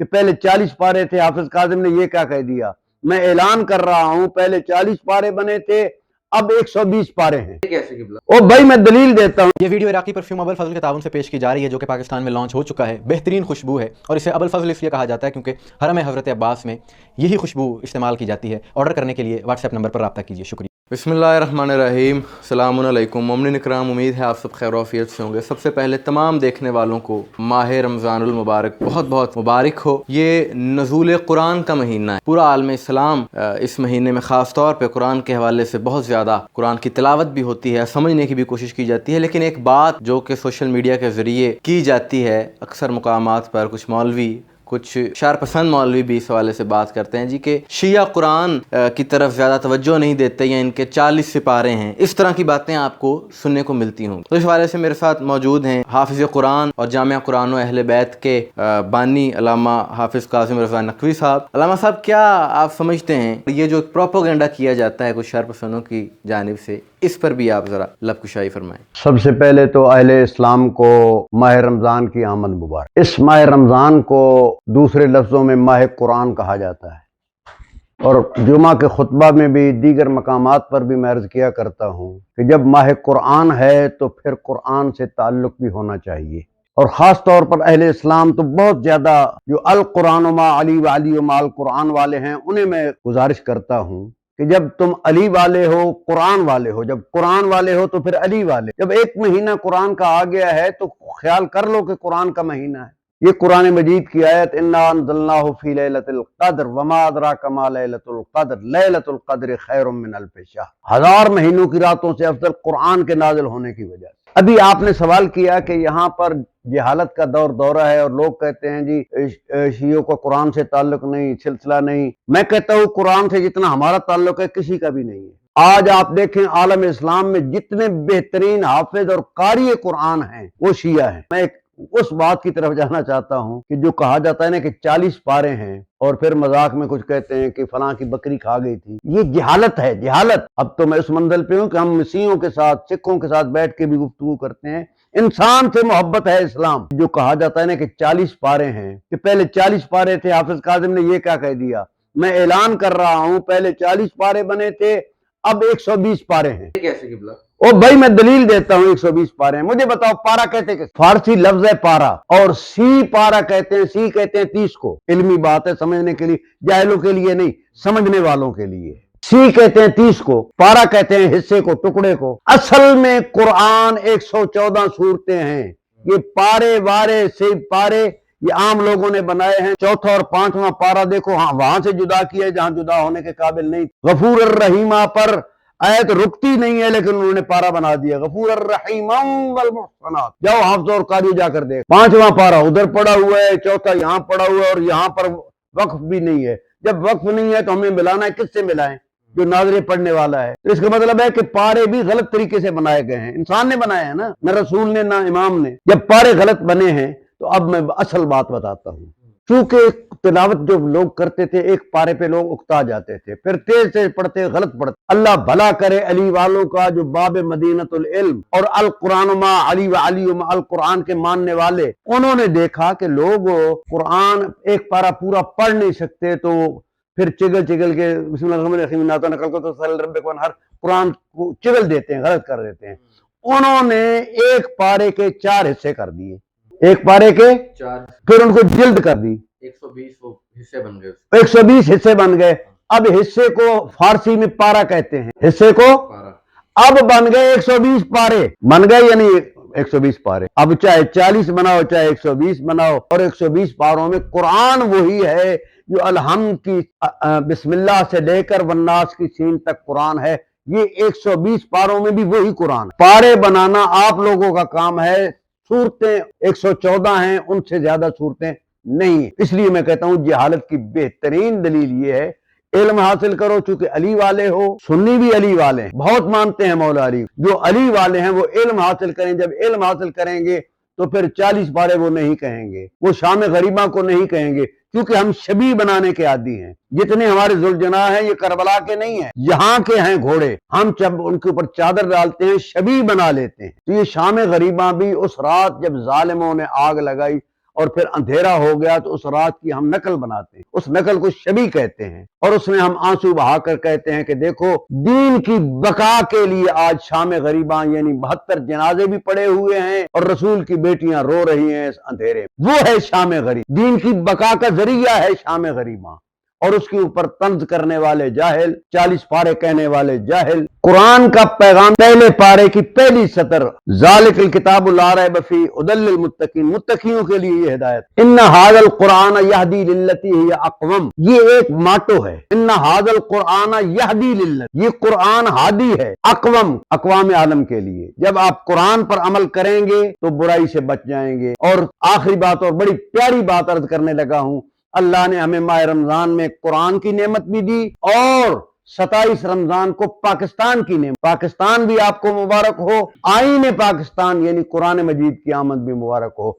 کہ پہلے 40 پارے تھے، حافظ کاظم نے یہ کیا کہہ دیا؟ میں اعلان کر رہا ہوں پہلے 40 پارے بنے تھے، اب 120 پارے ہیں۔ او بھائی میں دلیل دیتا ہوں۔ یہ ویڈیو عراقی پرفیوم ابو الفضل کے تعاون سے پیش کی جا رہی ہے، جو کہ پاکستان میں لانچ ہو چکا ہے۔ بہترین خوشبو ہے، اور اسے ابو الفضل اس لیے کہا جاتا ہے کیونکہ حرم حضرت عباس میں یہی خوشبو استعمال کی جاتی ہے۔ آرڈر کرنے کے لیے واٹس ایپ نمبر پر رابطہ کیجیے۔ شکریہ۔ بسم اللہ الرحمن الرحیم۔ السلام علیکم مومنین اکرام، امید ہے آپ سب خیر و عافیت سے ہوں گے۔ سب سے پہلے تمام دیکھنے والوں کو ماہ رمضان المبارک بہت بہت مبارک ہو۔ یہ نزول قرآن کا مہینہ ہے۔ پورا عالم اسلام اس مہینے میں خاص طور پہ قرآن کے حوالے سے بہت زیادہ قرآن کی تلاوت بھی ہوتی ہے، سمجھنے کی بھی کوشش کی جاتی ہے۔ لیکن ایک بات جو کہ سوشل میڈیا کے ذریعے کی جاتی ہے، اکثر مقامات پر کچھ مولوی، کچھ شعر پسند مولوی بھی اس حوالے سے بات کرتے ہیں کہ شیعہ قرآن کی طرف زیادہ توجہ نہیں دیتے یا ان کے 40 سپارے ہیں، اس طرح کی باتیں آپ کو سننے کو ملتی ہوں۔ تو اس حوالے سے میرے ساتھ موجود ہیں حافظ قرآن اور جامعہ قرآن و اہل بیت کے بانی علامہ حافظ قاسم رضا نقوی صاحب۔ علامہ صاحب، کیا آپ سمجھتے ہیں یہ جو پروپیگنڈا کیا جاتا ہے کچھ شعر پسندوں کی جانب سے، اس پر بھی آپ ذرا لب کشائی فرمائیں؟ سب سے پہلے تو اہل اسلام کو ماہ رمضان کی آمد مبارک۔ اس ماہ رمضان کو دوسرے لفظوں میں ماہ قرآن کہا جاتا ہے، اور جمعہ کے خطبہ میں بھی دیگر مقامات پر بھی میں عرض کیا کرتا ہوں کہ جب ماہ قرآن ہے تو پھر قرآن سے تعلق بھی ہونا چاہیے، اور خاص طور پر اہل اسلام تو بہت زیادہ جو القرآن ما علی و علی و ما القرآن والے ہیں، انہیں میں گزارش کرتا ہوں کہ جب تم علی والے ہو، قرآن والے ہو، جب قرآن والے ہو تو پھر علی والے۔ جب ایک مہینہ قرآن کا آ گیا ہے تو خیال کر لو کہ قرآن کا مہینہ ہے۔ یہ قرآن مجید کی آیت انا انزلناہ فی لیلۃ القدر وما ادراک ما لیلۃ القدر لیلۃ القدر خیر من الف شہر، 1000 مہینوں کی راتوں سے افضل قرآن کے نازل ہونے کی وجہ سے۔ ابھی آپ نے سوال کیا کہ یہاں پر جہالت کا دورہ ہے اور لوگ کہتے ہیں جی شیعوں کا قرآن سے تعلق نہیں، سلسلہ نہیں۔ میں کہتا ہوں قرآن سے جتنا ہمارا تعلق ہے کسی کا بھی نہیں ہے۔ آج آپ دیکھیں عالم اسلام میں جتنے بہترین حافظ اور قاری قرآن ہیں وہ شیعہ ہیں۔ میں اس بات کی طرف جانا چاہتا ہوں کہ جو کہا جاتا ہے نا کہ 40 پارے ہیں اور پھر مذاق میں کچھ کہتے ہیں کہ فلاں کی بکری کھا گئی تھی، یہ جہالت ہے، جہالت۔ اب تو میں اس منزل پہ ہوں کہ ہم مسیحیوں کے ساتھ، سکھوں کے ساتھ بیٹھ کے بھی گفتگو کرتے ہیں۔ انسان سے محبت ہے اسلام۔ جو کہا جاتا ہے نا کہ 40 پارے ہیں، کہ پہلے 40 پارے تھے، حافظ کاظم نے یہ کیا کہہ دیا؟ میں اعلان کر رہا ہوں پہلے 40 پارے بنے تھے، اب 120 پارے ہیں۔ کیسے قبلہ؟ او بھائی میں دلیل دیتا ہوں 120 پارے ہیں۔ مجھے بتاؤ پارا کہتے ہیں، فارسی لفظ ہے پارا، اور سی پارا کہتے ہیں، سی کہتے ہیں 30 کو۔ علمی بات ہے سمجھنے کے لیے، جاہلوں کے لیے نہیں، سمجھنے والوں کے لیے۔ سی کہتے ہیں 30 کو، پارا کہتے ہیں حصے کو، ٹکڑے کو۔ اصل میں قرآن 114 سورتیں ہیں۔ یہ پارے وارے سے پارے یہ عام لوگوں نے بنائے ہیں۔ چوتھا اور 5واں پارا دیکھو، ہاں وہاں سے جدا کیا ہے جہاں جدا ہونے کے قابل نہیں۔ غفور الرحیمہ پر آیت رکتی نہیں ہے لیکن انہوں نے پارا بنا دیا، غفور الرحیم والمحصنات۔ جاؤ حافظ اور قاری جا کر دیکھ، 5واں پارا ادھر پڑا ہوا ہے، چوتھا یہاں پڑا ہوا ہے، اور یہاں پر وقف بھی نہیں ہے۔ جب وقف نہیں ہے تو ہمیں ملانا ہے، کس سے ملائیں؟ جو ناظر پڑھنے والا ہے۔ تو اس کا مطلب ہے کہ پارے بھی غلط طریقے سے بنائے گئے ہیں، انسان نے بنایا ہے نا، نہ رسول نے نہ امام نے۔ جب پارے غلط بنے ہیں تو اب میں اصل بات بتاتا ہوں۔ چونکہ تلاوت جو لوگ کرتے تھے ایک پارے پہ لوگ اکتا جاتے تھے، پھر تیز سے پڑھتے غلط پڑھتے۔ اللہ بھلا کرے علی والوں کا جو باب مدینۃ العلم اور القرآن ما علی و علی و القرآن کے ماننے والے، انہوں نے دیکھا کہ لوگ قرآن ایک پارا پورا پڑھ نہیں سکتے تو پھر چگل چگل کے بسم اللہ الرحمن الرحیم ناتا نقل کو تو صلی رب کو ہر قرآن کو چگل دیتے ہیں، غلط کر دیتے ہیں۔ انہوں نے ایک پارے کے 4 حصے کر دیے، ایک پارے کے 4، پھر ان کو جلد کر دی، 120 حصے بن گئے، 120 حصے بن گئے۔ اب حصے کو فارسی میں پارا کہتے ہیں، حصے کو پارا۔ اب بن گئے 120 پارے، بن گئے یعنی 120 پارے۔ اب چاہے 40 بناؤ چاہے 120 بناؤ، اور 120 پاروں میں قرآن وہی ہے جو الحمد کی بسم اللہ سے لے کر والناس کی سین تک قرآن ہے۔ یہ 120 پاروں میں بھی وہی قرآن۔ پارے بنانا آپ لوگوں کا کام ہے، صورتیں 114 ہیں، ان سے زیادہ صورتیں نہیں ہیں۔ اس لیے میں کہتا ہوں جہالت کی بہترین دلیل یہ ہے، علم حاصل کرو، چونکہ علی والے ہو، سنی بھی علی والے ہیں، بہت مانتے ہیں مولا علی۔ جو علی والے ہیں وہ علم حاصل کریں، جب علم حاصل کریں گے تو پھر 40 پارے وہ نہیں کہیں گے، وہ شام غریبہ کو نہیں کہیں گے، کیونکہ ہم شبیہ بنانے کے عادی ہیں۔ جتنے ہمارے ذوالجناح ہیں یہ کربلا کے نہیں ہیں، یہاں کے ہیں گھوڑے، ہم جب ان کے اوپر چادر ڈالتے ہیں شبیہ بنا لیتے ہیں۔ تو یہ شام غریبہ بھی اس رات جب ظالموں نے آگ لگائی اور پھر اندھیرا ہو گیا تو اس رات کی ہم نقل بناتے ہیں، اس نقل کو شبی کہتے ہیں، اور اس میں ہم آنسو بہا کر کہتے ہیں کہ دیکھو دین کی بقا کے لیے آج شام غریباں یعنی 72 جنازے بھی پڑے ہوئے ہیں اور رسول کی بیٹیاں رو رہی ہیں اس اندھیرے میں۔ وہ ہے شام غریب، دین کی بقا کا ذریعہ ہے شام غریباں، اور اس کے اوپر طنز کرنے والے جاہل، 40 پارے کہنے والے جاہل۔ قرآن کا پیغام پہلے پارے کی پہلی سطر، ذالک الکتاب لا ریب فیہ ھدی للمتقین، متقیوں کے لیے یہ ہدایت۔ ان ھذا القرآن یہدی للتی ہی اقوم، یہ ایک ماٹو ہے، ان ھذا القرآن یہدی للتی، یہ قرآن ہادی ہے اقوم، اقوام عالم کے لیے۔ جب آپ قرآن پر عمل کریں گے تو برائی سے بچ جائیں گے۔ اور آخری بات اور بڑی پیاری بات عرض کرنے لگا ہوں، اللہ نے ہمیں ماہ رمضان میں قرآن کی نعمت بھی دی، اور 27 رمضان کو پاکستان کی نعمت، پاکستان بھی آپ کو مبارک ہو، آئین پاکستان یعنی قرآن مجید کی آمد بھی مبارک ہو۔